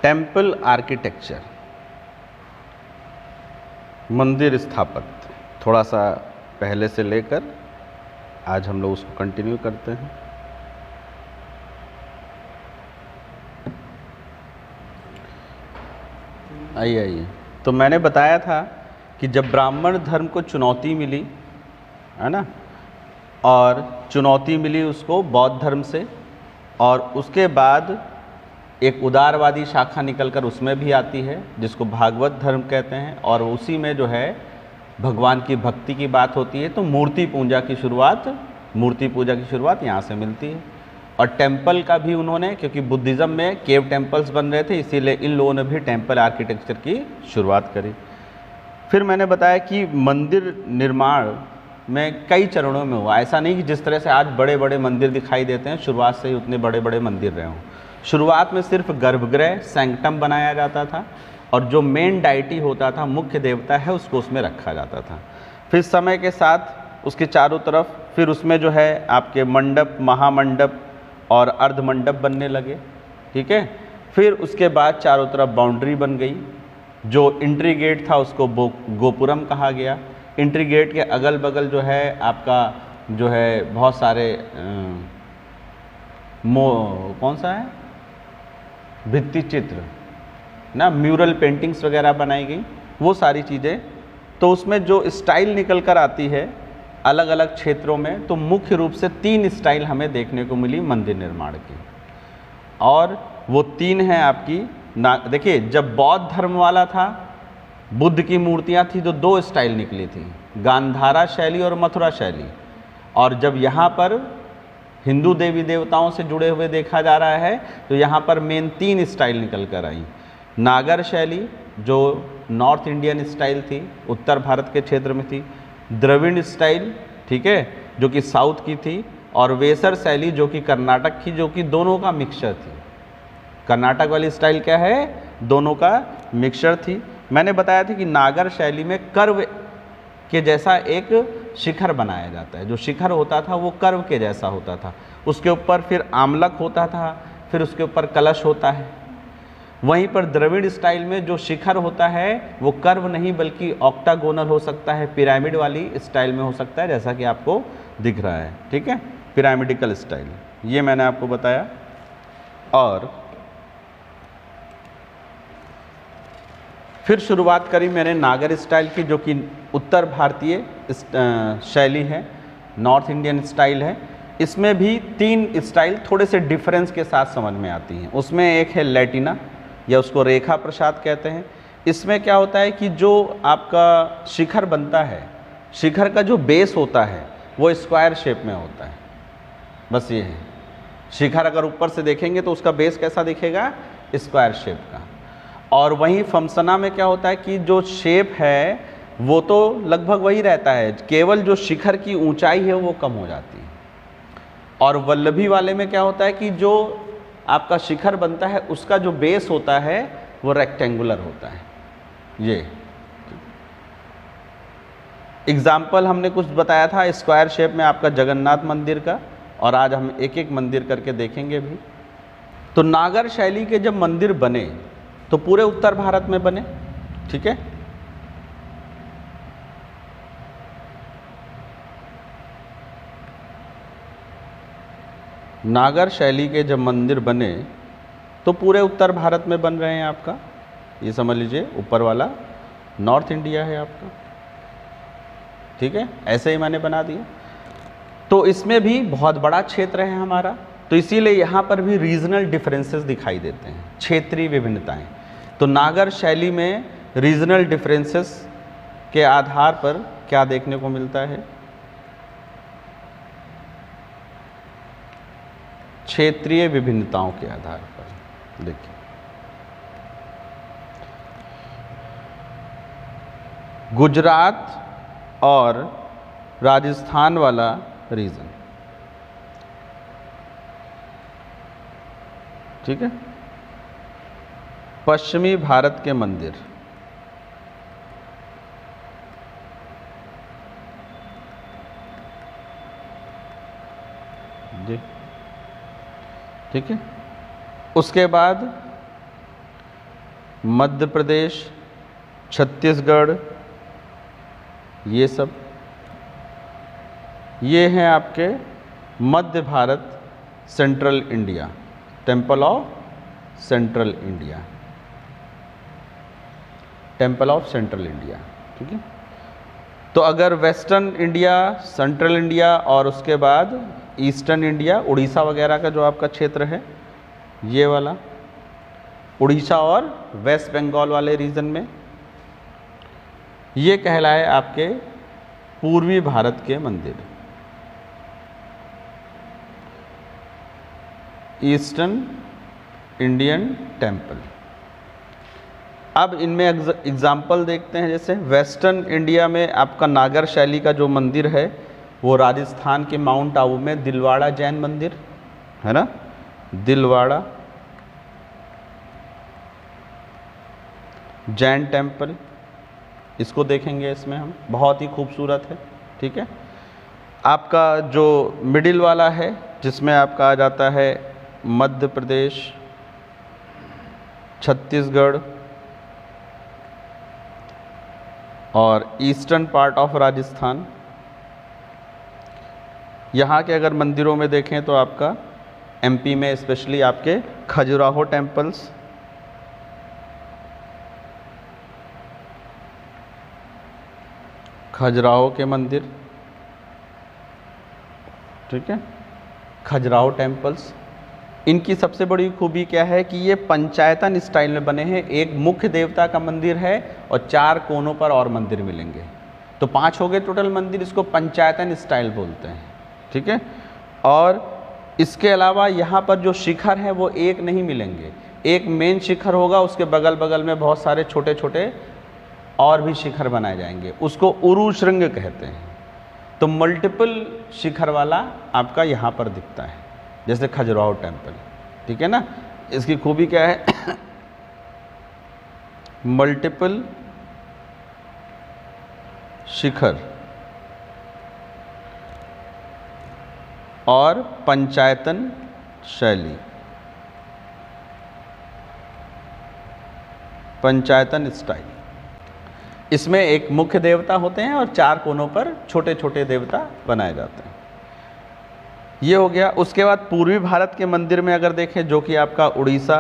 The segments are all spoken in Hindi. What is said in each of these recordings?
टेम्पल आर्किटेक्चर, मंदिर स्थापत्य, थोड़ा सा पहले से लेकर आज हम लोग उसको कंटिन्यू करते हैं। आइए, तो मैंने बताया था कि जब ब्राह्मण धर्म को चुनौती मिली, है ना, और चुनौती मिली उसको बौद्ध धर्म से, और उसके बाद एक उदारवादी शाखा निकलकर उसमें भी आती है जिसको भागवत धर्म कहते हैं, और उसी में जो है भगवान की भक्ति की बात होती है। तो मूर्ति पूजा की शुरुआत यहाँ से मिलती है। और टेम्पल का भी उन्होंने, क्योंकि बुद्धिज़्म में केव टेम्पल्स बन रहे थे, इसीलिए इन लोगों ने भी टेम्पल आर्किटेक्चर की शुरुआत करी। फिर मैंने बताया कि मंदिर निर्माण में कई चरणों में हुआ। ऐसा नहीं कि जिस तरह से आज बड़े बड़े मंदिर दिखाई देते हैं, शुरुआत से ही उतने बड़े बड़े मंदिर रहे हों। शुरुआत में सिर्फ गर्भगृह सैंक्टम बनाया जाता था, और जो मेन डाइटी होता था, मुख्य देवता है, उसको उसमें रखा जाता था। फिर समय के साथ उसके चारों तरफ फिर उसमें जो है आपके मंडप, महामंडप और अर्धमंडप बनने लगे, ठीक है। फिर उसके बाद चारों तरफ बाउंड्री बन गई। जो एंट्री गेट था उसको गोपुरम कहा गया। एंट्री गेट के अगल बगल जो है आपका जो है बहुत सारे कौन सा है, भित्ति चित्र ना, म्यूरल पेंटिंग्स वगैरह बनाई गई, वो सारी चीज़ें। तो उसमें जो स्टाइल निकल कर आती है अलग अलग क्षेत्रों में, तो मुख्य रूप से 3 स्टाइल हमें देखने को मिली मंदिर निर्माण की, और वो 3 हैं आपकी। देखिए, जब बौद्ध धर्म वाला था, बुद्ध की मूर्तियाँ थी, तो 2 स्टाइल निकली थी, गांधारा शैली और मथुरा शैली। और जब यहाँ पर हिंदू देवी देवताओं से जुड़े हुए देखा जा रहा है, तो यहाँ पर मेन 3 स्टाइल निकल कर आई। नागर शैली जो नॉर्थ इंडियन स्टाइल थी, उत्तर भारत के क्षेत्र में थी। द्रविड़ स्टाइल, ठीक है, जो कि साउथ की थी। और वेसर शैली जो कि कर्नाटक की, जो कि दोनों का मिक्सचर थी। कर्नाटक वाली स्टाइल क्या है, दोनों का मिक्सचर थी। मैंने बताया था कि नागर शैली में कर्व के जैसा एक शिखर बनाया जाता है। जो शिखर होता था वो कर्व के जैसा होता था, उसके ऊपर फिर आमलक होता था, फिर उसके ऊपर कलश होता है। वहीं पर द्रविड़ स्टाइल में जो शिखर होता है वो कर्व नहीं बल्कि ऑक्टागोनल हो सकता है, पिरामिड वाली स्टाइल में हो सकता है, जैसा कि आपको दिख रहा है, ठीक है, पिरामिडिकल स्टाइल, ये मैंने आपको बताया। और फिर शुरुआत करी मैंने नागर स्टाइल की, जो कि उत्तर भारतीय शैली है, नॉर्थ इंडियन स्टाइल है। इसमें भी 3 स्टाइल थोड़े से डिफरेंस के साथ समझ में आती हैं। उसमें एक है लैटिना, या उसको रेखा प्रसाद कहते हैं। इसमें क्या होता है कि जो आपका शिखर बनता है, शिखर का जो बेस होता है वो स्क्वायर शेप में होता है, बस ये है। शिखर अगर ऊपर से देखेंगे तो उसका बेस कैसा दिखेगा, स्क्वायर शेप का। और वहीं फमसना में क्या होता है कि जो शेप है वो तो लगभग वही रहता है, केवल जो शिखर की ऊंचाई है वो कम हो जाती है। और वल्लभी वाले में क्या होता है कि जो आपका शिखर बनता है उसका जो बेस होता है वो रेक्टेंगुलर होता है। ये एग्जाम्पल हमने कुछ बताया था स्क्वायर शेप में आपका जगन्नाथ मंदिर का, और आज हम एक एक मंदिर करके देखेंगे भी। तो नागर शैली के जब मंदिर बने तो पूरे उत्तर भारत में बने, ठीक है। नागर शैली के जब मंदिर बने तो पूरे उत्तर भारत में बन रहे हैं आपका, ये समझ लीजिए ऊपर वाला नॉर्थ इंडिया है आपका, ठीक है, ऐसे ही मैंने बना दिया। तो इसमें भी बहुत बड़ा क्षेत्र है हमारा, तो इसीलिए यहाँ पर भी रीजनल डिफरेंसेस दिखाई देते हैं, क्षेत्रीय विभिन्नताएं। तो नागर शैली में रीजनल डिफरेंसेस के आधार पर क्या देखने को मिलता है, क्षेत्रीय विभिन्नताओं के आधार पर। देखिए, गुजरात और राजस्थान वाला रीजन, ठीक है, पश्चिमी भारत के मंदिर, जी, ठीक है। उसके बाद मध्य प्रदेश, छत्तीसगढ़, ये सब, ये हैं आपके मध्य भारत, central India, temple of central India, temple of central India. ठीक है, तो अगर वेस्टर्न इंडिया, सेंट्रल इंडिया और उसके बाद ईस्टर्न इंडिया, उड़ीसा वगैरह का जो आपका क्षेत्र है, ये वाला उड़ीसा और वेस्ट बंगाल वाले रीजन में, ये कहलाए आपके पूर्वी भारत के मंदिर, ईस्टर्न इंडियन टेम्पल। अब इनमें एग्जाम्पल देखते हैं। जैसे वेस्टर्न इंडिया में आपका नागर शैली का जो मंदिर है वो राजस्थान के माउंट आबू में दिलवाड़ा जैन मंदिर है ना, दिलवाड़ा जैन टेम्पल, इसको देखेंगे इसमें हम, बहुत ही खूबसूरत है। ठीक है, आपका जो मिडिल वाला है जिसमें आपका आ जाता है मध्य प्रदेश, छत्तीसगढ़ और ईस्टर्न पार्ट ऑफ राजस्थान, यहाँ के अगर मंदिरों में देखें तो आपका एमपी में स्पेशली आपके खजुराहो टेम्पल्स, खजुराहो के मंदिर, ठीक है, खजुराहो टेम्पल्स, इनकी सबसे बड़ी खूबी क्या है कि ये पंचायतन स्टाइल में बने हैं। एक मुख्य देवता का मंदिर है और 4 कोनों पर और मंदिर मिलेंगे, तो 5 हो गए टोटल मंदिर, इसको पंचायतन स्टाइल बोलते हैं। ठीक है, और इसके अलावा यहाँ पर जो शिखर हैं वो एक नहीं मिलेंगे, एक मेन शिखर होगा, उसके बगल बगल में बहुत सारे छोटे छोटे और भी शिखर बनाए जाएंगे, उसको उरु श्रृंग कहते हैं। तो मल्टीपल शिखर वाला आपका यहाँ पर दिखता है, जैसे खजुराहो टेम्पल। ठीक है ना, इसकी खूबी क्या है मल्टीपल शिखर और पंचायतन शैली, पंचायतन स्टाइल। इसमें एक मुख्य देवता होते हैं और 4 कोनों पर छोटे छोटे देवता बनाए जाते हैं। ये हो गया। उसके बाद पूर्वी भारत के मंदिर में अगर देखें, जो कि आपका उड़ीसा,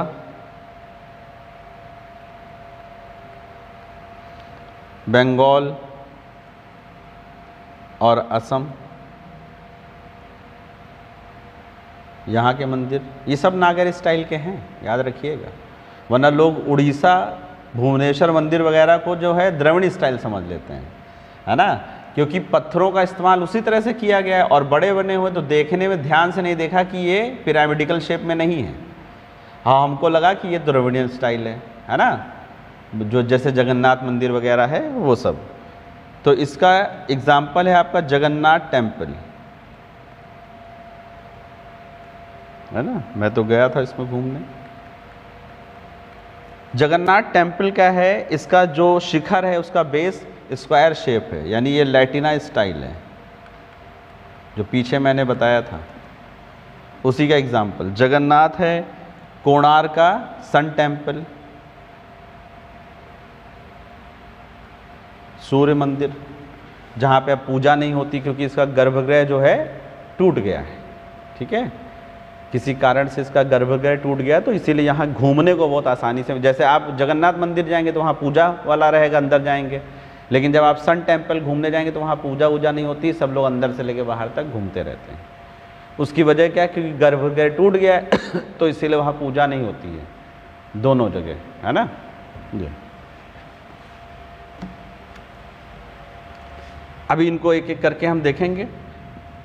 बंगाल और असम, यहाँ के मंदिर, ये सब नागर स्टाइल के हैं, याद रखिएगा, वरना लोग उड़ीसा भुवनेश्वर मंदिर वगैरह को जो है द्रविड़ स्टाइल समझ लेते हैं, है ना, क्योंकि पत्थरों का इस्तेमाल उसी तरह से किया गया है और बड़े बने हुए, तो देखने में ध्यान से नहीं देखा कि ये पिरामिडिकल शेप में नहीं है। हाँ, हमको लगा कि ये द्रविडियन स्टाइल है ना, जो जैसे जगन्नाथ मंदिर वगैरह है वो सब। तो इसका एग्जाम्पल है आपका जगन्नाथ टेम्पल, है ना, मैं तो गया था इसमें घूमने। जगन्नाथ टेम्पल क्या है, इसका जो शिखर है उसका बेस स्क्वायर शेप है, यानी ये लैटिना स्टाइल है, जो पीछे मैंने बताया था उसी का एग्जाम्पल। जगन्नाथ है, कोणार्क का सन टेम्पल, सूर्य मंदिर, जहाँ पे अब पूजा नहीं होती क्योंकि इसका गर्भगृह जो है टूट गया है। ठीक है, किसी कारण से इसका गर्भगृह टूट गया, तो इसीलिए यहाँ घूमने को बहुत आसानी से, जैसे आप जगन्नाथ मंदिर जाएंगे तो वहाँ पूजा वाला रहेगा, अंदर जाएंगे, लेकिन जब आप सन टेम्पल घूमने जाएंगे तो वहाँ पूजा वूजा नहीं होती, सब लोग अंदर से लेके बाहर तक घूमते रहते हैं। उसकी वजह क्या है, क्योंकि गर्भगृह टूट गया है तो इसीलिए वहाँ पूजा नहीं होती है दोनों जगह, है ना जी। अभी इनको एक एक करके हम देखेंगे।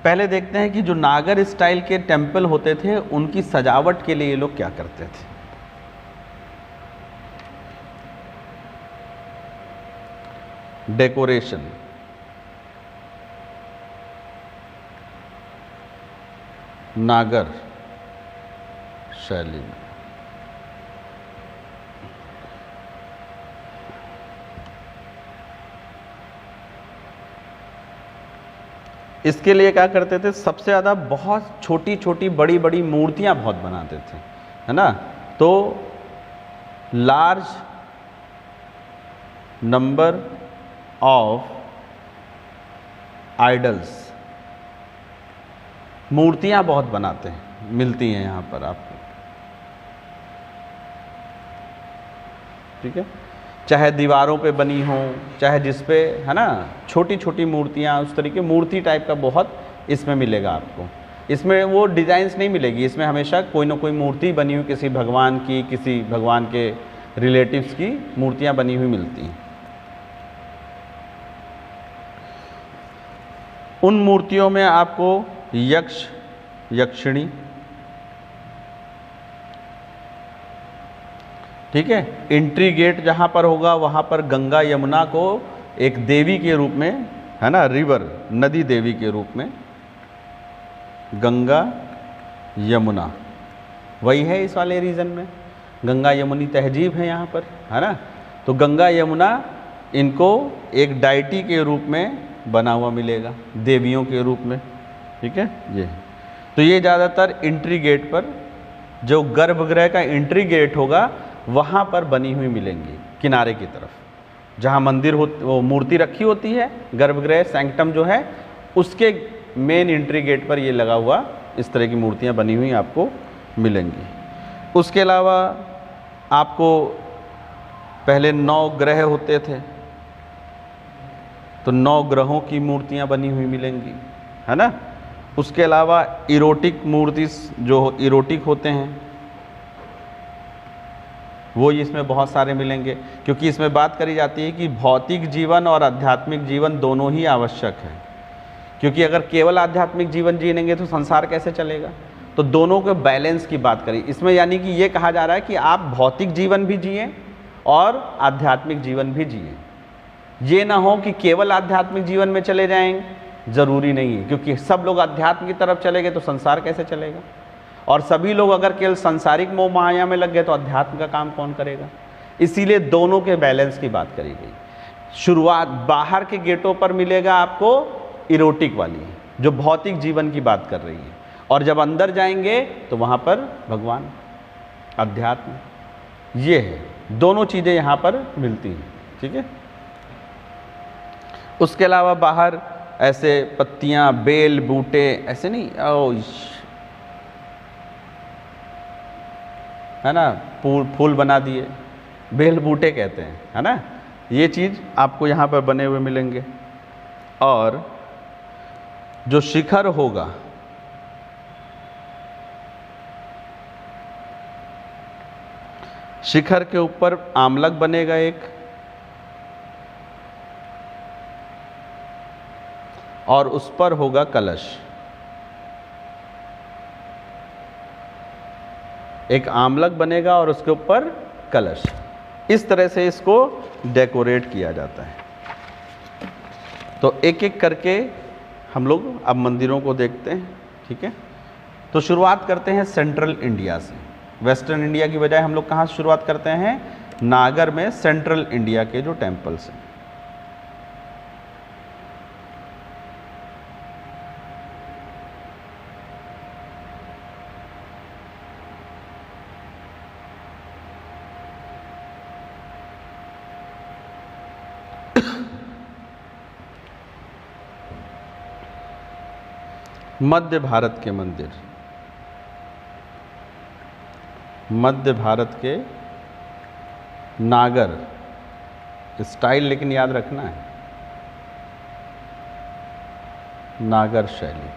पहले देखते हैं कि जो नागर स्टाइल के टेम्पल होते थे उनकी सजावट के लिए ये लोग क्या करते थे। डेकोरेशन, नागर शैली में इसके लिए क्या करते थे, सबसे ज़्यादा बहुत छोटी छोटी बड़ी बड़ी मूर्तियां बहुत बनाते थे, है ना। तो लार्ज नंबर ऑफ आइडल्स, मूर्तियां बहुत बनाते हैं, मिलती हैं यहाँ पर आपको, ठीक है, चाहे दीवारों पे बनी हो, चाहे जिस पे, है ना, छोटी छोटी मूर्तियाँ, उस तरीके मूर्ति टाइप का बहुत इसमें मिलेगा आपको। इसमें वो डिज़ाइंस नहीं मिलेगी, इसमें हमेशा कोई ना कोई मूर्ति बनी हुई किसी भगवान की, किसी भगवान के रिलेटिव्स की मूर्तियाँ बनी हुई मिलती हैं। उन मूर्तियों में आपको यक्ष, यक्षिणी, ठीक है, एंट्री गेट जहाँ पर होगा वहाँ पर गंगा यमुना को एक देवी के रूप में, है ना, रिवर, नदी देवी के रूप में गंगा यमुना, वही है इस वाले रीजन में, गंगा यमुनी तहजीब है यहाँ पर, है ना। तो गंगा यमुना इनको एक डाइटी के रूप में बना हुआ मिलेगा, देवियों के रूप में, ठीक है। ये तो ये ज़्यादातर एंट्री गेट पर, जो गर्भगृह का एंट्री गेट होगा वहाँ पर बनी हुई मिलेंगी, किनारे की तरफ जहाँ मंदिर हो, वो मूर्ति रखी होती है, गर्भगृह सैंक्टम जो है उसके मेन एंट्री गेट पर ये लगा हुआ इस तरह की मूर्तियाँ बनी हुई आपको मिलेंगी। उसके अलावा आपको पहले 9 ग्रह होते थे, तो 9 ग्रहों की मूर्तियाँ बनी हुई मिलेंगी, है ना। उसके अलावा इरोटिक मूर्ति, जो इरोटिक होते हैं वो इसमें बहुत सारे मिलेंगे, क्योंकि इसमें बात करी जाती है कि भौतिक जीवन और आध्यात्मिक जीवन दोनों ही आवश्यक है, क्योंकि अगर केवल आध्यात्मिक जीवन जिएंगे तो संसार कैसे चलेगा। तो दोनों के बैलेंस की बात करी इसमें, यानी कि ये कहा जा रहा है कि आप भौतिक जीवन भी जिए और आध्यात्मिक जीवन भी जिए। ये ना हो कि केवल आध्यात्मिक जीवन में चले जाएंगे, ज़रूरी नहीं है, क्योंकि सब लोग अध्यात्म की तरफ चले गए तो संसार कैसे चलेगा, और सभी लोग अगर केवल सांसारिक मोह माया में लग गए तो अध्यात्म का काम कौन करेगा। इसीलिए दोनों के बैलेंस की बात करी गई। शुरुआत बाहर के गेटों पर मिलेगा आपको इरोटिक वाली, जो भौतिक जीवन की बात कर रही है, और जब अंदर जाएंगे तो वहाँ पर भगवान, अध्यात्म, ये है, दोनों चीज़ें यहाँ पर मिलती हैं, ठीक है। उसके अलावा बाहर ऐसे पत्तियाँ, बेल, बूटे, ऐसे नहीं, है ना, फूल बना दिए, बेल बूटे कहते हैं, है ना, ये चीज़ आपको यहाँ पर बने हुए मिलेंगे। और जो शिखर होगा, शिखर के ऊपर आमलक बनेगा एक, और उस पर होगा कलश, एक आमलक बनेगा और उसके ऊपर कलश। इस तरह से इसको डेकोरेट किया जाता है। तो एक एक करके हम लोग अब मंदिरों को देखते हैं, ठीक है। तो शुरुआत करते हैं सेंट्रल इंडिया से। वेस्टर्न इंडिया की बजाय हम लोग कहाँ से शुरुआत करते हैं? नागर में सेंट्रल इंडिया के जो टेम्पल्स हैं। मध्य भारत के मंदिर, मध्य भारत के नागर स्टाइल, लेकिन याद रखना है नागर शैली,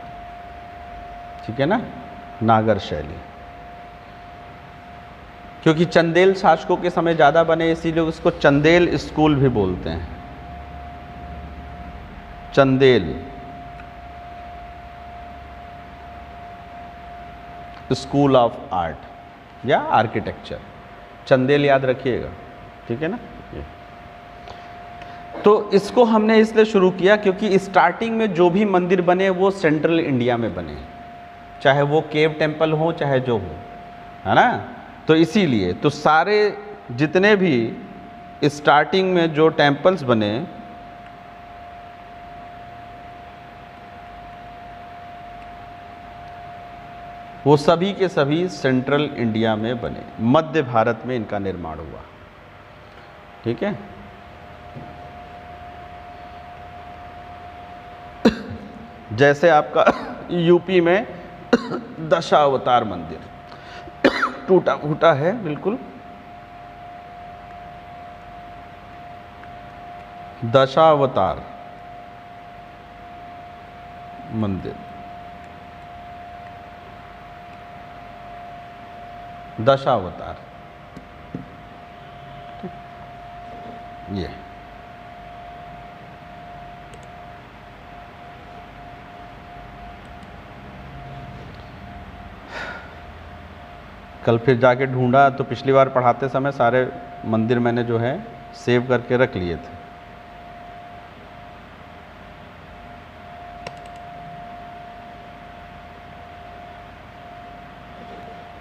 ठीक है ना, नागर शैली। क्योंकि चंदेल शासकों के समय ज़्यादा बने, इसीलिए उसको चंदेल स्कूल भी बोलते हैं। चंदेल स्कूल ऑफ आर्ट या आर्किटेक्चर, चंदेल याद रखिएगा, ठीक है ना। तो इसको हमने इसलिए शुरू किया क्योंकि स्टार्टिंग में जो भी मंदिर बने वो सेंट्रल इंडिया में बने, चाहे वो केव टेम्पल हो चाहे जो हो, है ना। तो इसीलिए तो सारे जितने भी स्टार्टिंग में जो टेम्पल्स बने वो सभी के सभी सेंट्रल इंडिया में बने, मध्य भारत में इनका निर्माण हुआ, ठीक है। जैसे आपका यूपी में दशावतार मंदिर टूटा फूटा है बिल्कुल, दशावतार मंदिर, दशावतार, ये कल फिर जाके ढूंढा तो पिछली बार पढ़ाते समय सारे मंदिर मैंने जो है सेव करके रख लिए थे।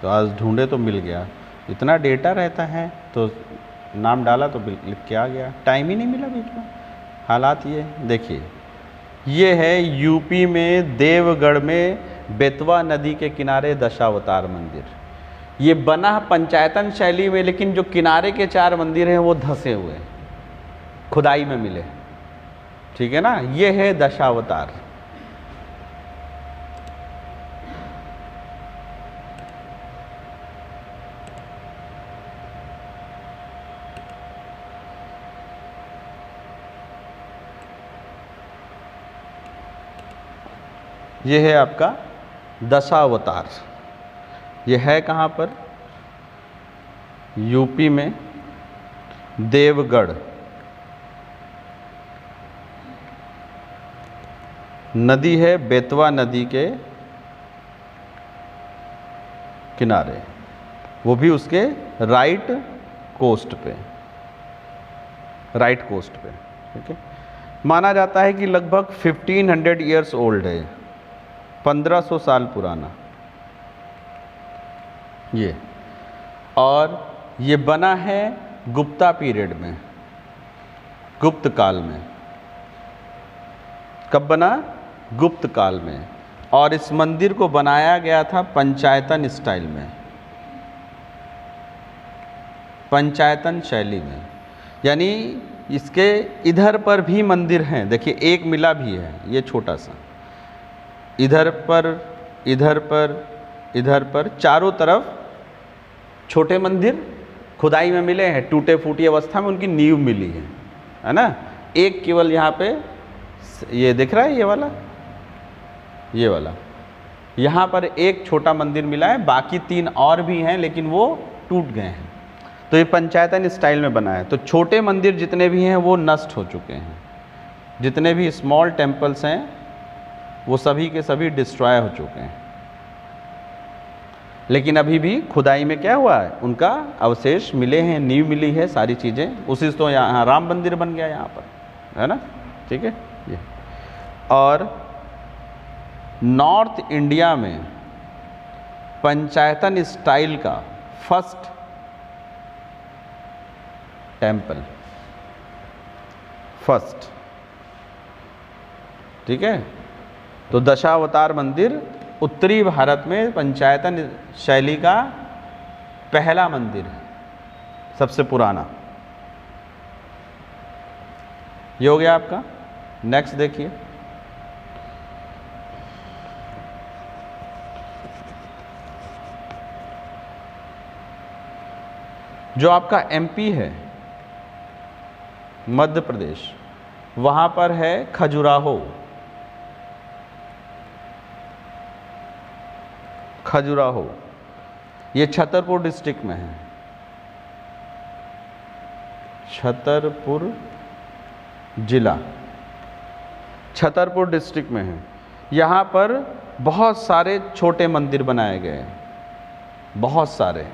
तो आज ढूंढे तो मिल गया, इतना डेटा रहता है तो नाम डाला तो लिख के आ गया, टाइम ही नहीं मिला बीच में। हालात ये देखिए, ये है यूपी में देवगढ़ में बेतवा नदी के किनारे दशावतार मंदिर। ये बना पंचायतन शैली में, लेकिन जो किनारे के 4 मंदिर हैं वो धंसे हुए हैं, खुदाई में मिले, ठीक है ना। ये है दशावतार। ये है आपका दशावतार। ये है कहाँ पर? यूपी में देवगढ़, नदी है बेतवा नदी के किनारे, वो भी उसके राइट कोस्ट पे, राइट कोस्ट पे, ठीक है। माना जाता है कि लगभग 1500 ईयर्स ओल्ड है, 1500 साल पुराना ये। और ये बना है गुप्ता पीरियड में, गुप्त काल में। कब बना? गुप्त काल में। और इस मंदिर को बनाया गया था पंचायतन स्टाइल में, पंचायतन शैली में। यानी इसके इधर पर भी मंदिर हैं, देखिए एक मिला भी है, ये छोटा सा, इधर पर, इधर पर, इधर पर, चारों तरफ छोटे मंदिर खुदाई में मिले हैं, टूटे फूटी अवस्था में उनकी नींव मिली है ना। एक केवल यहाँ पे ये दिख रहा है, ये वाला, ये वाला, यहाँ पर एक छोटा मंदिर मिला है, बाकी 3 और भी हैं लेकिन वो टूट गए हैं। तो ये पंचायतन स्टाइल में बना है। तो छोटे मंदिर जितने भी हैं वो नष्ट हो चुके हैं, जितने भी स्मॉल टेम्पल्स हैं वो सभी के सभी डिस्ट्रॉय हो चुके हैं। लेकिन अभी भी खुदाई में क्या हुआ है, उनका अवशेष मिले हैं, नींव मिली है, सारी चीज़ें। उसी से तो यहाँ राम मंदिर बन गया यहाँ पर, है ना, ठीक है ये। और नॉर्थ इंडिया में पंचायतन स्टाइल का फर्स्ट टेम्पल, फर्स्ट, ठीक है। तो दशावतार मंदिर उत्तरी भारत में पंचायतन शैली का पहला मंदिर है, सबसे पुराना। ये हो गया आपका। नेक्स्ट देखिए, जो आपका एमपी है, मध्य प्रदेश, वहां पर है खजुराहो। खजुराहो ये छतरपुर डिस्ट्रिक्ट में है, छतरपुर जिला, छतरपुर डिस्ट्रिक्ट में है। यहाँ पर बहुत सारे छोटे मंदिर बनाए गए हैं, बहुत सारे।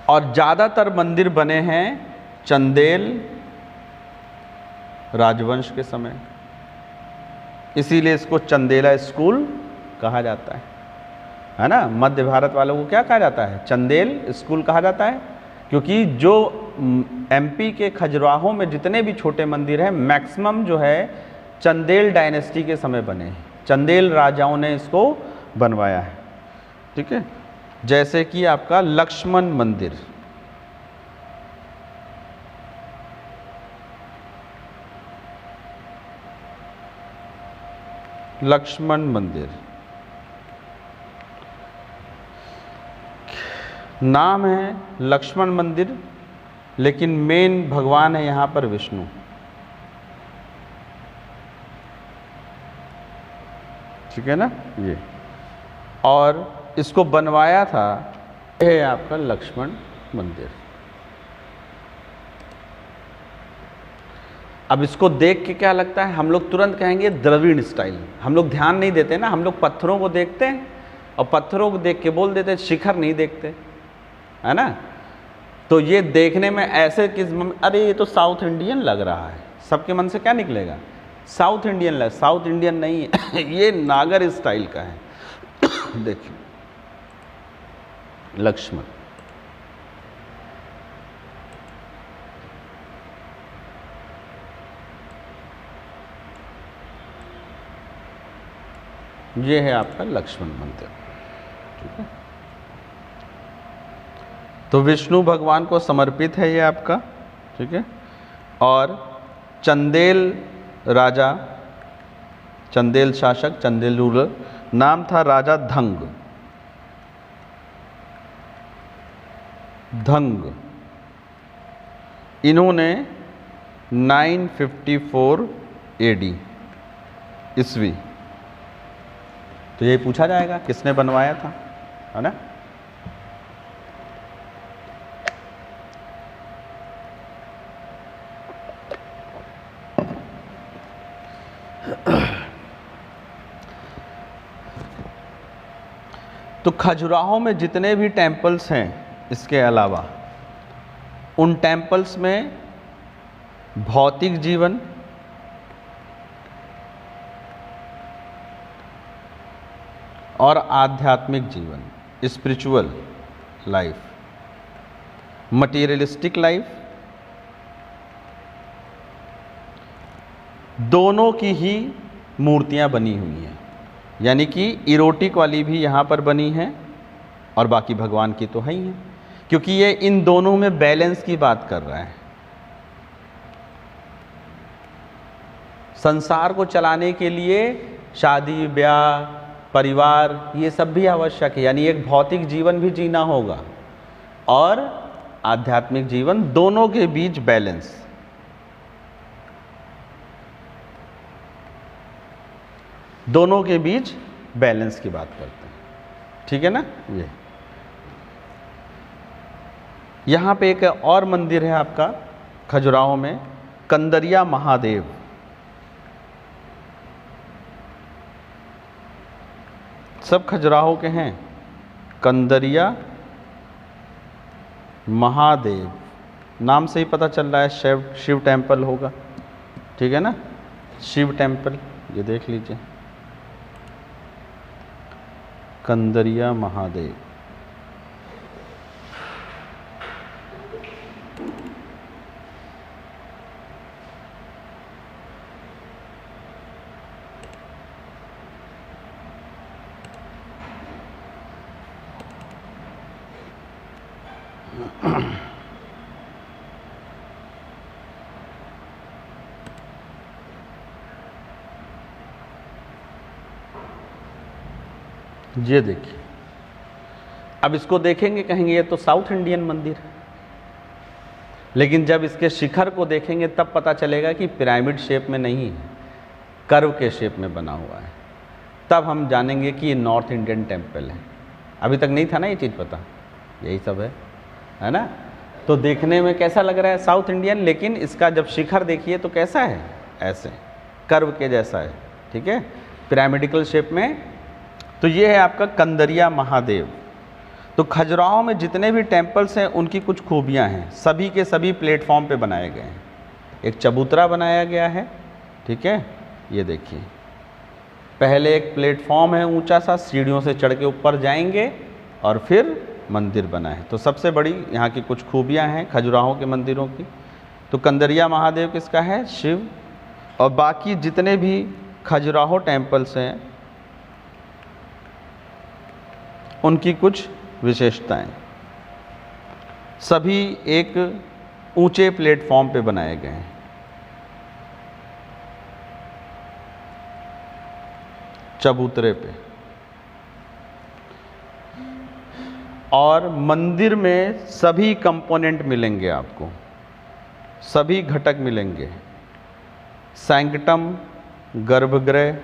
और ज़्यादातर मंदिर बने हैं चंदेल राजवंश के समय, इसीलिए इसको चंदेला स्कूल कहा जाता है ना। मध्य भारत वालों को क्या कहा जाता है? चंदेल स्कूल कहा जाता है, क्योंकि जो एमपी के खजुराहो में जितने भी छोटे मंदिर हैं मैक्सिमम जो है चंदेल डायनेस्टी के समय बने हैं, चंदेल राजाओं ने इसको बनवाया है, ठीक है। जैसे कि आपका लक्ष्मण मंदिर, लक्ष्मण मंदिर, नाम है लक्ष्मण मंदिर, लेकिन मेन भगवान है यहाँ पर विष्णु। ठीक है ना ये, और इसको बनवाया था, यह है आपका लक्ष्मण मंदिर। अब इसको देख के क्या लगता है, हम लोग तुरंत कहेंगे द्रविड़ स्टाइल। हम लोग ध्यान नहीं देते ना, हम लोग पत्थरों को देखते हैं और पत्थरों को देख के बोल देते हैं, शिखर नहीं देखते, है ना। तो ये देखने में ऐसे अरे ये तो साउथ इंडियन लग रहा है, सबके मन से क्या निकलेगा, साउथ इंडियन लग, साउथ इंडियन नहीं है ये नागर स्टाइल का है देखिए लक्ष्मण। ये है आपका लक्ष्मण मंदिर। ठीक है, तो विष्णु भगवान को समर्पित है ये आपका। ठीक है, और चंदेल राजा, चंदेल शासक, चंदेल रूलर, नाम था राजा धंग। धंग इन्होंने 954 AD ईस्वी, तो ये पूछा जाएगा किसने बनवाया था, है ना। तो खजुराहो में जितने भी टेम्पल्स हैं, इसके अलावा उन टेम्पल्स में भौतिक जीवन, और आध्यात्मिक जीवन, स्पिरिचुअल लाइफ, मटेरियलिस्टिक लाइफ, दोनों की ही मूर्तियां बनी हुई हैं। यानी कि इरोटिक वाली भी यहाँ पर बनी है और बाकी भगवान की तो है ही है, क्योंकि ये इन दोनों में बैलेंस की बात कर रहा है। संसार को चलाने के लिए शादी ब्याह परिवार ये सब भी आवश्यक है, यानी एक भौतिक जीवन भी जीना होगा और आध्यात्मिक जीवन, दोनों के बीच बैलेंस। दोनों के बीच बैलेंस की बात करते हैं। ठीक है ना। ये यहाँ पे एक और मंदिर है आपका खजुराहो में, कंदरिया महादेव। सब खजुराहो के हैं। कंदरिया महादेव नाम से ही पता चल रहा है शिव टेम्पल होगा। ठीक है ना, शिव टेम्पल, ये देख लीजिए कंदरिया महादेव। ये देखिए, अब इसको देखेंगे कहेंगे ये तो साउथ इंडियन मंदिर है, लेकिन जब इसके शिखर को देखेंगे तब पता चलेगा कि पिरामिड शेप में नहीं है, कर्व के शेप में बना हुआ है। तब हम जानेंगे कि ये नॉर्थ इंडियन टेम्पल है। अभी तक नहीं था ना ये चीज़ पता, यही सब है ना। तो देखने में कैसा लग रहा है, साउथ इंडियन, लेकिन इसका जब शिखर देखिए तो कैसा है, ऐसे कर्व के जैसा है। ठीक है, पिरामिडिकल शेप में। तो ये है आपका कंदरिया महादेव। तो खजुराहो में जितने भी टेम्पल्स हैं उनकी कुछ खूबियां हैं, सभी के सभी प्लेटफॉर्म पे बनाए गए हैं। एक चबूतरा बनाया गया है। ठीक है, ये देखिए, पहले एक प्लेटफॉर्म है ऊंचा सा, सीढ़ियों से चढ़ के ऊपर जाएंगे और फिर मंदिर बना है। तो सबसे बड़ी यहाँ की कुछ खूबियाँ हैं खजुराहो के मंदिरों की। तो कंदरिया महादेव किसका है, शिव। और बाकी जितने भी खजुराहो टेम्पल्स हैं उनकी कुछ विशेषताएं, सभी एक ऊंचे प्लेटफॉर्म पे बनाए गए हैं। चबूतरे पे। और मंदिर में सभी कंपोनेंट मिलेंगे आपको, सभी घटक मिलेंगे। सैंक्टम गर्भगृह,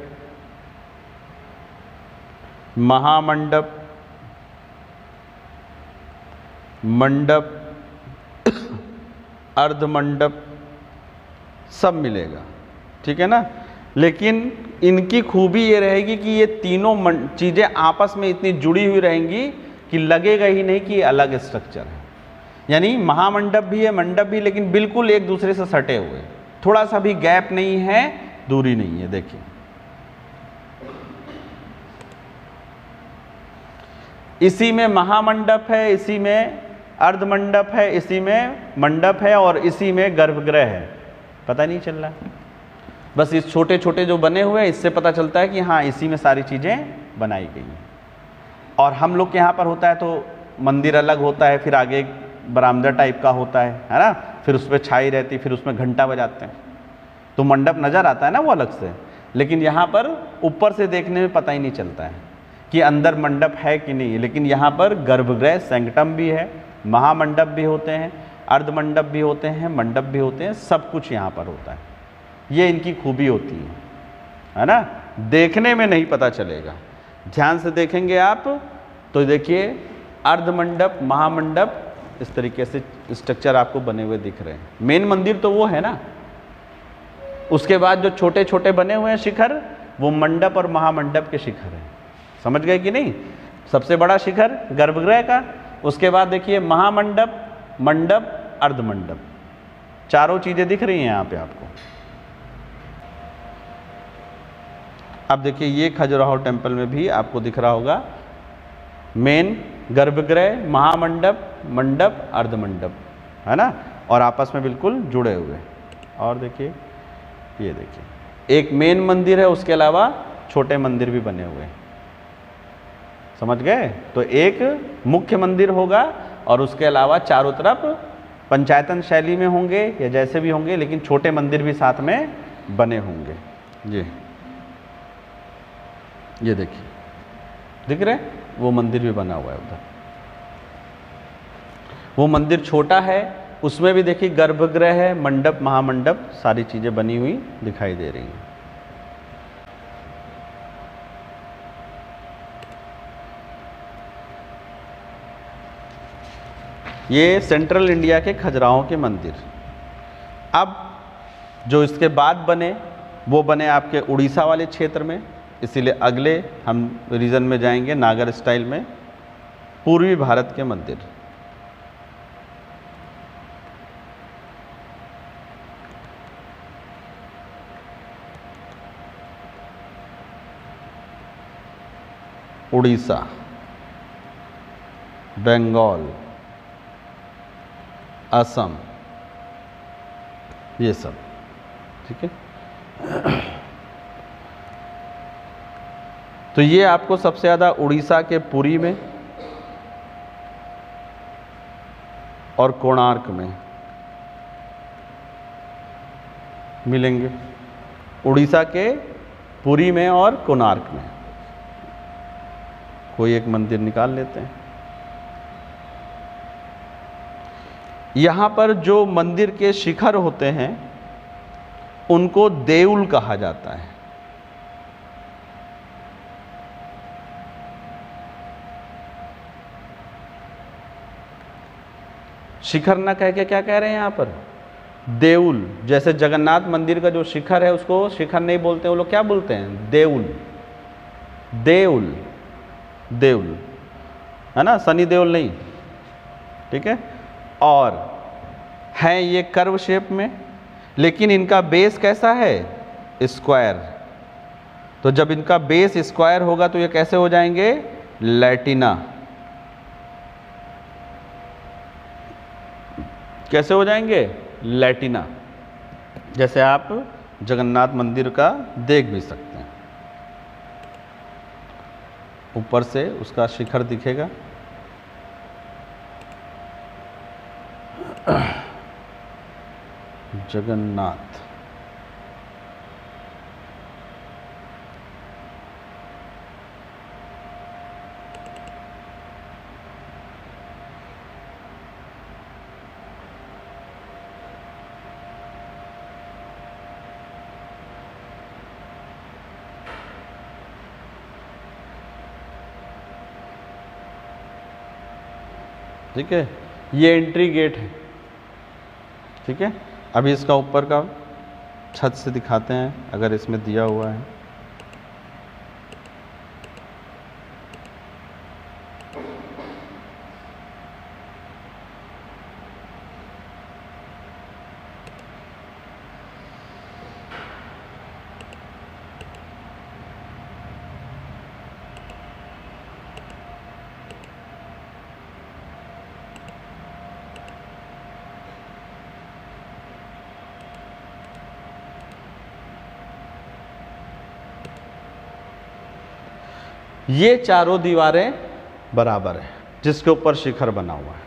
महामंडप, मंडप, अर्धमंडप, सब मिलेगा, ठीक है ना। लेकिन इनकी खूबी ये रहेगी कि ये तीनों चीज़ें आपस में इतनी जुड़ी हुई रहेंगी कि लगेगा ही नहीं कि ये अलग स्ट्रक्चर है। यानी महामंडप भी है, मंडप भी, लेकिन बिल्कुल एक दूसरे से सटे हुए, थोड़ा सा भी गैप नहीं है, दूरी नहीं है। देखिए इसी में महामंडप है, इसी में अर्धमंडप है, इसी में मंडप है और इसी में गर्भगृह है। पता नहीं चल रहा, बस इस छोटे छोटे जो बने हुए हैं इससे पता चलता है कि हाँ इसी में सारी चीज़ें बनाई गई हैं। और हम लोग के यहाँ पर होता है तो मंदिर अलग होता है, फिर आगे एक बरामदा टाइप का होता है ना, फिर उस पर छाई रहती, फिर उसमें घंटा बजाते हैं, तो मंडप नज़र आता है ना वो अलग से। लेकिन यहाँ पर ऊपर से देखने में पता ही नहीं चलता है कि अंदर मंडप है कि नहीं। लेकिन यहाँ पर गर्भगृह सैंक्टम भी है, महामंडप भी होते हैं, अर्धमंडप भी होते हैं, मंडप भी होते हैं, सब कुछ यहाँ पर होता है। ये इनकी खूबी होती है ना, देखने में नहीं पता चलेगा, ध्यान से देखेंगे आप तो देखिए अर्धमंडप, महामंडप, इस तरीके से स्ट्रक्चर आपको बने हुए दिख रहे हैं। मेन मंदिर तो वो है ना, उसके बाद जो छोटे छोटे बने हुए हैं शिखर, वो मंडप और महामंडप के शिखर हैं। समझ गए कि नहीं? सबसे बड़ा शिखर गर्भगृह का, उसके बाद देखिए महामंडप, मंडप, अर्धमंडप, चारों चीजें दिख रही हैं यहाँ पे आपको। अब देखिए ये खजुराहो टेम्पल में भी आपको दिख रहा होगा मेन गर्भगृह, महामंडप, मंडप, अर्धमंडप, है ना, और आपस में बिल्कुल जुड़े हुए। और देखिए ये देखिए एक मेन मंदिर है, उसके अलावा छोटे मंदिर भी बने हुए हैं। समझ गए? तो एक मुख्य मंदिर होगा और उसके अलावा चारों तरफ पंचायतन शैली में होंगे या जैसे भी होंगे, लेकिन छोटे मंदिर भी साथ में बने होंगे। ये देखिए दिख रहे, वो मंदिर भी बना हुआ है उधर। वो मंदिर छोटा है, उसमें भी देखिए गर्भगृह है, मंडप, महामंडप, सारी चीजें बनी हुई दिखाई दे रही हैं। ये सेंट्रल इंडिया के खजुराहो के मंदिर। अब जो इसके बाद बने वो बने आपके उड़ीसा वाले क्षेत्र में, इसीलिए अगले हम रीजन में जाएंगे नागर स्टाइल में, पूर्वी भारत के मंदिर। उड़ीसा, बंगाल, असम, ये सब, ठीक है। तो ये आपको सबसे ज़्यादा उड़ीसा के पुरी में और कोणार्क में मिलेंगे। उड़ीसा के पुरी में और कोणार्क में कोई एक मंदिर निकाल लेते हैं। यहाँ पर जो मंदिर के शिखर होते हैं उनको देउल कहा जाता है। शिखर ना कह के क्या कह रहे हैं यहाँ पर? देउल। जैसे जगन्नाथ मंदिर का जो शिखर है उसको शिखर नहीं बोलते, वो लोग क्या बोलते हैं? देउल। देउल, देउल, है ना, सनी देउल नहीं, ठीक है। और हैं ये कर्व शेप में, लेकिन इनका बेस कैसा है? स्क्वायर। तो जब इनका बेस स्क्वायर होगा तो ये कैसे हो जाएंगे? लैटिना। कैसे हो जाएंगे? लैटिना। जैसे आप जगन्नाथ मंदिर का देख भी सकते हैं, ऊपर से उसका शिखर दिखेगा। जगन्नाथ, ठीक है, ये एंट्री गेट है। ठीक है, अभी इसका ऊपर का छत से दिखाते हैं, अगर इसमें दिया हुआ है। ये चारों दीवारें बराबर है जिसके ऊपर शिखर बना हुआ है।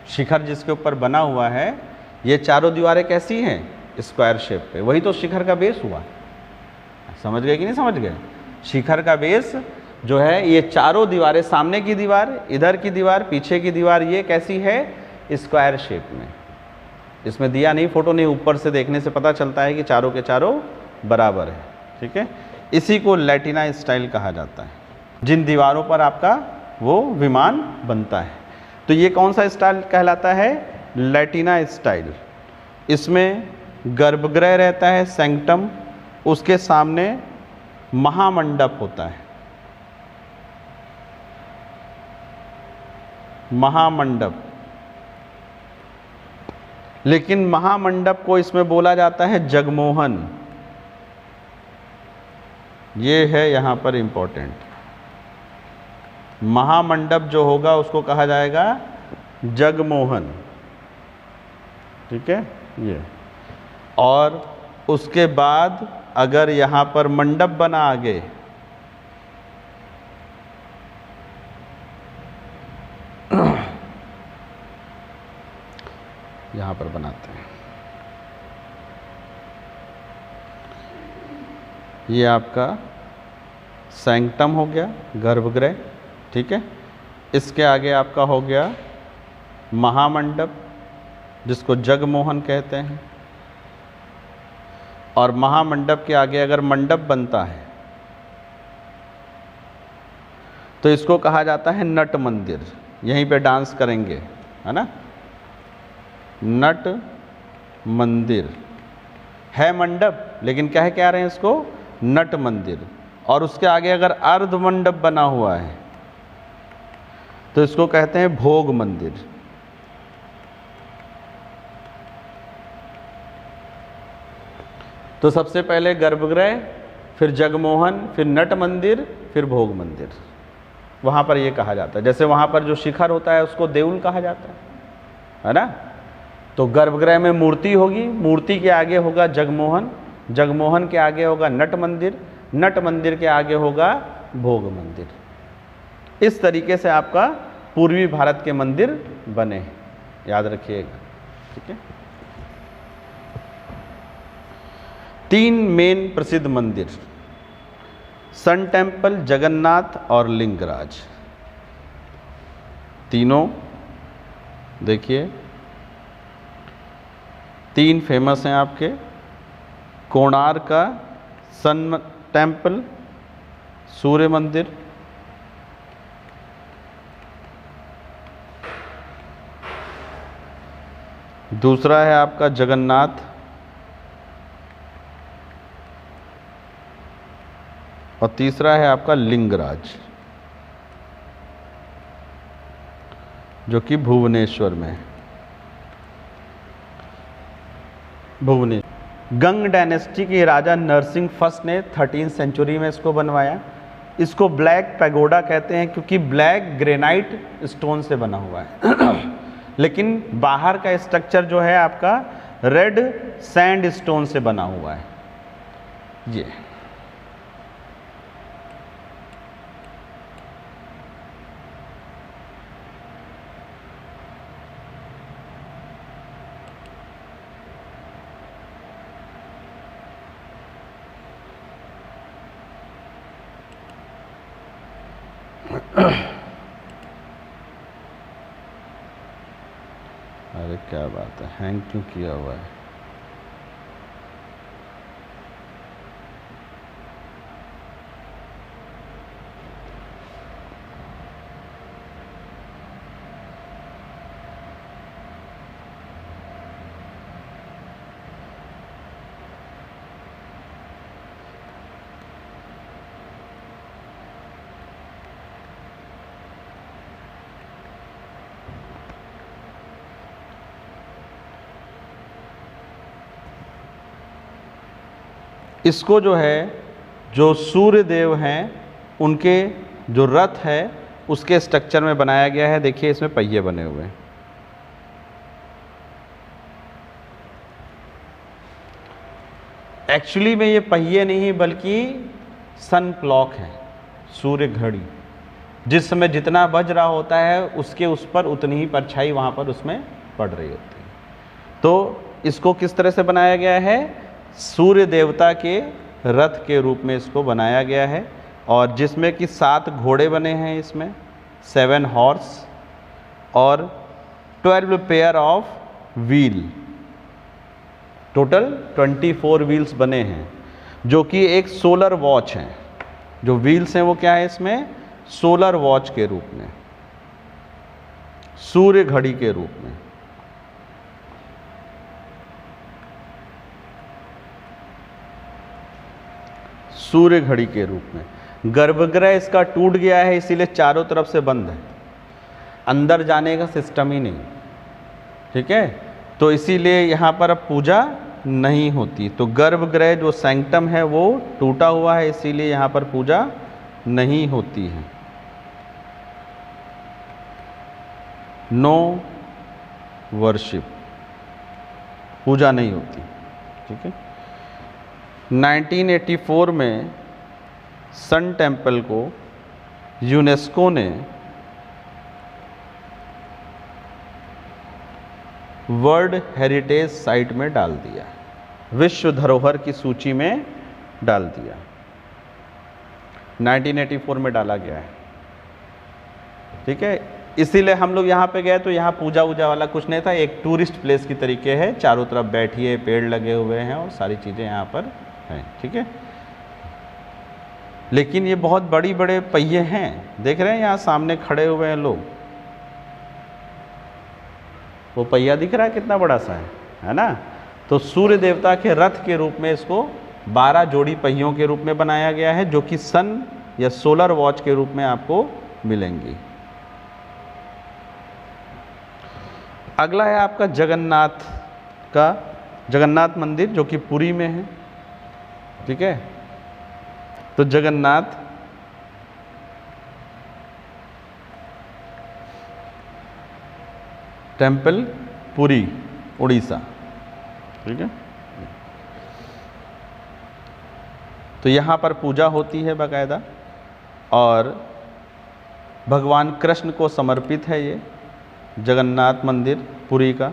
शिखर जिसके ऊपर बना हुआ है, ये चारों दीवारें कैसी हैं? स्क्वायर शेप पे। वही तो शिखर का बेस हुआ। समझ गए कि नहीं समझ गए? शिखर का बेस जो है, ये चारों दीवारें, सामने की दीवार, इधर की दीवार, पीछे की दीवार, ये कैसी है? स्क्वायर शेप में। इसमें दिया नहीं, फोटो नहीं, ऊपर से देखने से पता चलता है कि चारों के चारों बराबर है। ठीक है, इसी को लैटिना स्टाइल कहा जाता है, जिन दीवारों पर आपका वो विमान बनता है। तो ये कौन सा स्टाइल कहलाता है? लैटिना स्टाइल। इसमें गर्भगृह रहता है, सैंक्टम, उसके सामने महामंडप होता है, महामंडप। लेकिन महामंडप को इसमें बोला जाता है जगमोहन। ये है यहाँ पर इंपॉर्टेंट। महामंडप जो होगा उसको कहा जाएगा जगमोहन। ठीक है, ये। और उसके बाद अगर यहाँ पर मंडप बना आगे, यहाँ पर बनाते हैं, ये आपका सैंक्टम हो गया, गर्भगृह। ठीक है, इसके आगे आपका हो गया महामंडप, जिसको जगमोहन कहते हैं। और महामंडप के आगे अगर मंडप बनता है तो इसको कहा जाता है नट मंदिर। यहीं पे डांस करेंगे, है ना? नट मंदिर है मंडप, लेकिन क्या रहे हैं इसको? नट मंदिर। और उसके आगे अगर अर्ध मंडप बना हुआ है तो इसको कहते हैं भोग मंदिर। तो सबसे पहले गर्भगृह, फिर जगमोहन, फिर नट मंदिर, फिर भोग मंदिर। वहाँ पर ये कहा जाता है। जैसे वहाँ पर जो शिखर होता है उसको देउल कहा जाता है ना? तो गर्भगृह में मूर्ति होगी, मूर्ति के आगे होगा जगमोहन, जगमोहन के आगे होगा नट मंदिर, नट मंदिर के आगे होगा भोग मंदिर। इस तरीके से आपका पूर्वी भारत के मंदिर बने हैं, याद रखिएगा। ठीक है, 3 मेन प्रसिद्ध मंदिर, सन टेम्पल, जगन्नाथ और लिंगराज। तीनों देखिए 3 फेमस हैं आपके। कोणार्क का सन टेम्पल, सूर्य मंदिर, दूसरा है आपका जगन्नाथ, और तीसरा है आपका लिंगराज, जो कि भुवनेश्वर में है। भुवनेश्वर गंग डायनेस्टी के राजा नरसिंह फर्स्ट ने 13वीं सेंचुरी में इसको बनवाया। इसको ब्लैक पैगोडा कहते हैं क्योंकि ब्लैक ग्रेनाइट स्टोन से बना हुआ है लेकिन बाहर का स्ट्रक्चर जो है आपका रेड सैंड स्टोन से बना हुआ है। ये अरे क्या बात है, हैंग क्यों किया हुआ है? इसको जो है, जो सूर्य देव हैं उनके जो रथ है उसके स्ट्रक्चर में बनाया गया है। देखिए इसमें पहिए बने हुए हैं। एक्चुअली में ये पहिए नहीं बल्कि सन क्लॉक है, सूर्य घड़ी। जिस समय जितना बज रहा होता है उसके उस पर उतनी ही परछाई वहाँ पर उसमें पड़ रही होती है। तो इसको किस तरह से बनाया गया है? सूर्य देवता के रथ के रूप में इसको बनाया गया है, और जिसमें कि 7 घोड़े बने हैं, इसमें 7 हॉर्स और 12 pair of wheel, total 24 wheels बने हैं, जो कि एक सोलर वॉच है। जो व्हील्स हैं वो क्या है इसमें? सोलर वॉच के रूप में, सूर्य घड़ी के रूप में। सूर्य घड़ी के रूप में। गर्भगृह इसका टूट गया है, इसीलिए चारों तरफ से बंद है, अंदर जाने का सिस्टम ही नहीं। ठीक है, तो इसीलिए यहाँ पर अब पूजा नहीं होती। तो गर्भगृह जो सैंक्टम है वो टूटा हुआ है, इसीलिए यहाँ पर पूजा नहीं होती है। नो वर्शिप, पूजा नहीं होती। ठीक है। 1984 में सन टेम्पल को यूनेस्को ने वर्ल्ड हेरिटेज साइट में डाल दिया, विश्व धरोहर की सूची में डाल दिया। 1984 में डाला गया है। ठीक है, इसीलिए हम लोग यहाँ पे गए तो यहाँ पूजा वूजा वाला कुछ नहीं था, एक टूरिस्ट प्लेस की तरीके है, चारों तरफ बैठिए, पेड़ लगे हुए हैं और सारी चीज़ें यहाँ पर हैं। ठीक है, लेकिन ये बहुत बड़ी बड़े पहिए हैं, देख रहे हैं यहाँ सामने खड़े हुए हैं लोग, वो पहिया दिख रहा है कितना बड़ा सा है ना। तो सूर्य देवता के रथ के रूप में इसको 12 जोड़ी पहियों के रूप में बनाया गया है, जो कि सन या सोलर वॉच के रूप में आपको मिलेंगी। अगला है आपका जगन्नाथ मंदिर, जो कि पुरी में है। ठीक है, तो जगन्नाथ टेम्पल पुरी, उड़ीसा। ठीक है, तो यहाँ पर पूजा होती है बाकायदा, और भगवान कृष्ण को समर्पित है ये जगन्नाथ मंदिर पुरी का।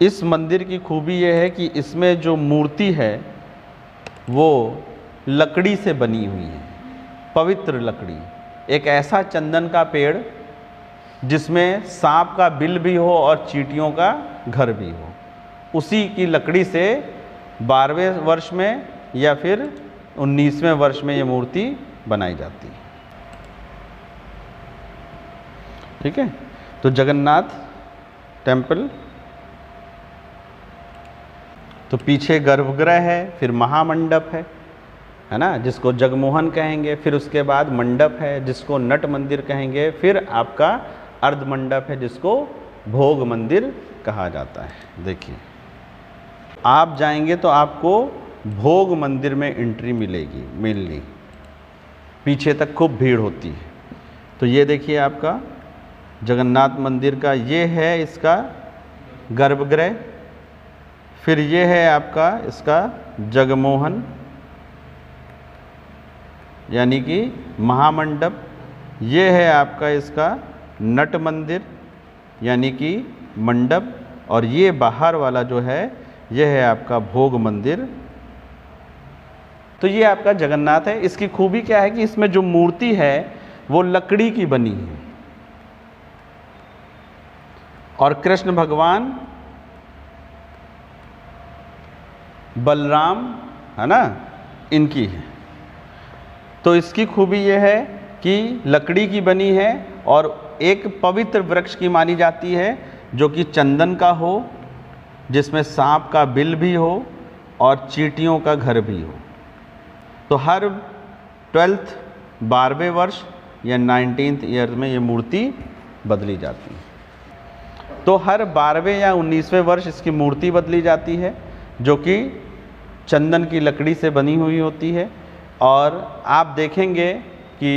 इस मंदिर की खूबी यह है कि इसमें जो मूर्ति है वो लकड़ी से बनी हुई है, पवित्र लकड़ी। एक ऐसा चंदन का पेड़ जिसमें सांप का बिल भी हो और चींटियों का घर भी हो, उसी की लकड़ी से 12वें वर्ष में या फिर 19वें वर्ष में ये मूर्ति बनाई जाती है। ठीक है, तो जगन्नाथ टेम्पल, तो पीछे गर्भगृह है, फिर महामंडप है ना, जिसको जगमोहन कहेंगे, फिर उसके बाद मंडप है जिसको नट मंदिर कहेंगे, फिर आपका अर्ध मंडप है जिसको भोग मंदिर कहा जाता है। देखिए आप जाएंगे तो आपको भोग मंदिर में एंट्री मिलेगी मेनली, पीछे तक खूब भीड़ होती है। तो ये देखिए आपका जगन्नाथ मंदिर का ये है इसका गर्भगृह, फिर ये है आपका इसका जगमोहन यानी कि महामंडप, ये है आपका इसका नट मंदिर यानी कि मंडप, और ये बाहर वाला जो है ये है आपका भोग मंदिर। तो ये आपका जगन्नाथ है। इसकी खूबी क्या है कि इसमें जो मूर्ति है वो लकड़ी की बनी है, और कृष्ण भगवान, बलराम है ना, इनकी है। तो इसकी खूबी यह है कि लकड़ी की बनी है और एक पवित्र वृक्ष की मानी जाती है, जो कि चंदन का हो, जिसमें सांप का बिल भी हो और चींटियों का घर भी हो। तो हर 12th 12वें वर्ष या 19th ईयर में ये मूर्ति बदली जाती है। तो हर 12वें या 19वें वर्ष इसकी मूर्ति बदली जाती है, जो कि चंदन की लकड़ी से बनी हुई होती है और आप देखेंगे कि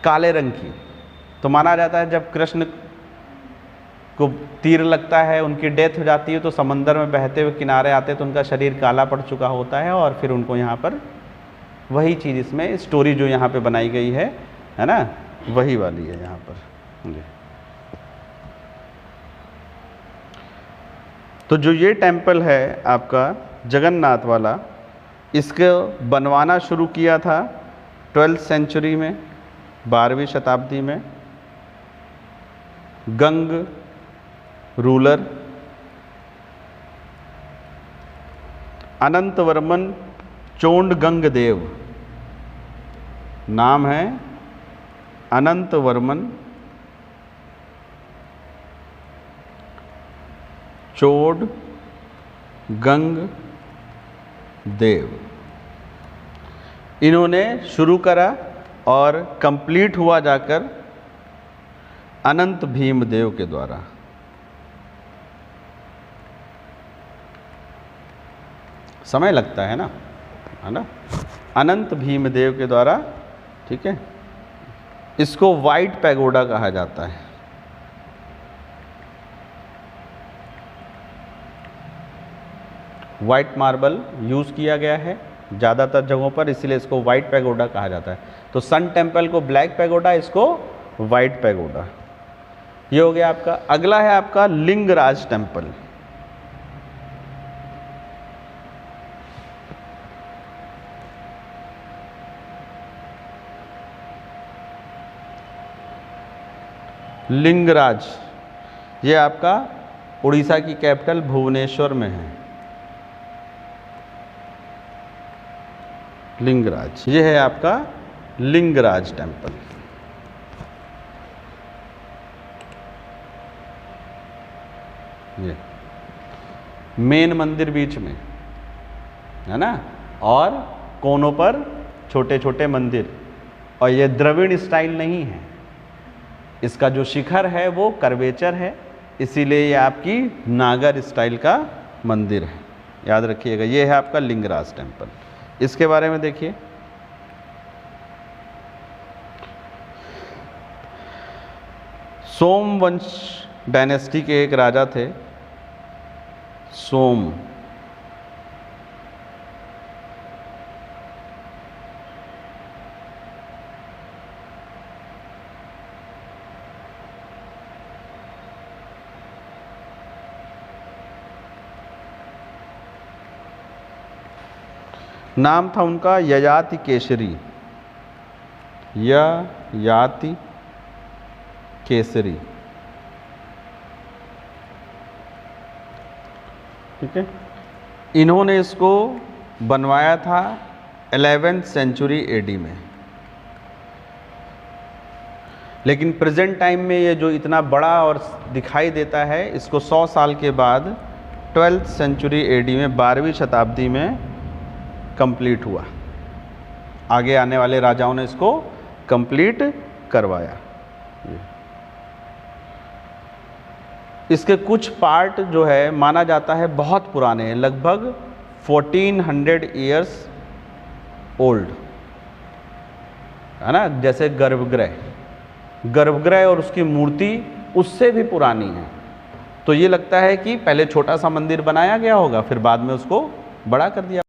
काले रंग की। तो माना जाता है जब कृष्ण को तीर लगता है, उनकी डेथ हो जाती है, तो समंदर में बहते हुए किनारे आते हैं तो उनका शरीर काला पड़ चुका होता है और फिर उनको यहाँ पर वही चीज़, इसमें स्टोरी जो यहाँ पे बनाई गई है ना, वही वाली है यहाँ पर। तो जो ये टेम्पल है आपका जगन्नाथ वाला, इसको बनवाना शुरू किया था 12th सेंचुरी में, 12वीं शताब्दी में। गंग रूलर अनंतवर्मन चोंडगंगदेव, नाम है अनंतवर्मन चोंडगंगदेव। इन्होंने शुरू करा और कंप्लीट हुआ जाकर अनंत भीमदेव के द्वारा। समय लगता है ना अनंत भीमदेव के द्वारा, ठीक है। इसको वाइट पैगोडा कहा जाता है। वाइट मार्बल यूज़ किया गया है ज़्यादातर जगहों पर, इसीलिए इसको वाइट पैगोडा कहा जाता है। तो सन टेम्पल को ब्लैक पैगोडा, इसको वाइट पैगोडा। ये हो गया आपका। अगला है आपका लिंगराज टेम्पल। लिंगराज, ये आपका उड़ीसा की कैपिटल भुवनेश्वर में है। लिंगराज, ये है आपका लिंगराज टेम्पल। ये मेन मंदिर बीच में है ना, और कोनों पर छोटे छोटे मंदिर। और ये द्रविड़ स्टाइल नहीं है, इसका जो शिखर है वो कर्वेचर है, इसीलिए ये आपकी नागर स्टाइल का मंदिर है, याद रखिएगा। ये है आपका लिंगराज टेम्पल। इसके बारे में देखिए, सोमवंश डायनेस्टी के एक राजा थे, सोम। नाम था उनका ययाति केसरी, ययाति केसरी, ठीक है। इन्होंने इसको बनवाया था 11th सेंचुरी एडी में। लेकिन प्रेजेंट टाइम में ये जो इतना बड़ा और दिखाई देता है, इसको 100 साल के बाद 12th सेंचुरी एडी में, 12वीं शताब्दी में कंप्लीट हुआ। आगे आने वाले राजाओं ने इसको कंप्लीट करवाया। इसके कुछ पार्ट जो है माना जाता है बहुत पुराने हैं, लगभग 1400 ईयर्स ओल्ड है ना। जैसे गर्भगृह और उसकी मूर्ति उससे भी पुरानी है। तो ये लगता है कि पहले छोटा सा मंदिर बनाया गया होगा, फिर बाद में उसको बड़ा कर दिया।